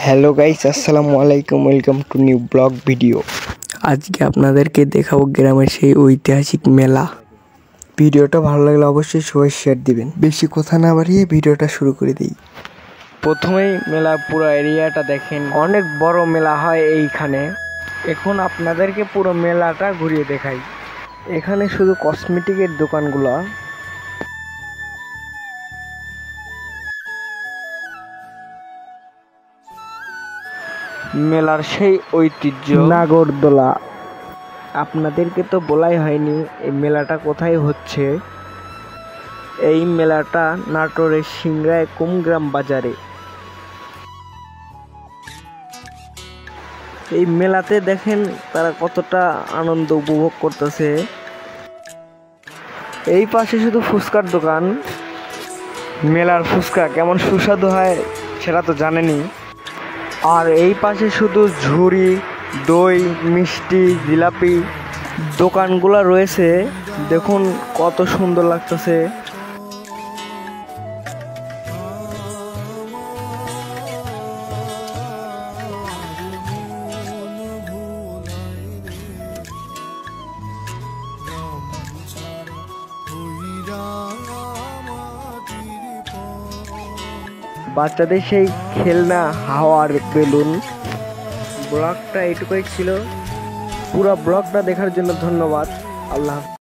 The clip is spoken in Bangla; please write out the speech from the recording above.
হ্যালো গাইস, আসসালামু আলাইকুম। Welcome to new blog video. আজকে আপনাদেরকে দেখাবো গ্রামের সেই ঐতিহাসিক মেলা। ভিডিওটা ভালো লাগলে অবশ্যই সবাই শেয়ার দিবেন। বেশি কথা না বাড়িয়ে ভিডিওটা শুরু করে দিই। প্রথমেই মেলা পুরো এরিয়াটা দেখেন, অনেক বড় মেলা হয় এইখানে। এখন আপনাদেরকে পুরো মেলাটা ঘুরিয়ে দেখাই। এখানে শুধু কসমেটিকের দোকানগুলো, মেলার সেই ঐতিহ্য নাগরদোলা। আপনাদেরকে তো বলাই হয়নি এই মেলাটা কোথায় হচ্ছে। এই মেলাটা নাটোরের সিংড়ায় কুমগ্রাম বাজারে। এই মেলাতে দেখেন তারা কতটা আনন্দ উপভোগ করতেছে। এই পাশে শুধু ফুচকার দোকান। মেলার ফুচকা কেমন সুস্বাদু হয় সেটা তো জানেনই। আর এই পাশে শুধু ঝুড়ি, দই, মিষ্টি, জিলাপি দোকানগুলো রয়েছে। দেখুন কত সুন্দর লাগতেছে। বাচ্চাদের সেই খেলনা, হাওয়ার বেলুন। ব্লগটা এইটুকুই ছিল। পুরো ব্লগটা দেখার জন্য ধন্যবাদ। আল্লাহ হাফেজ।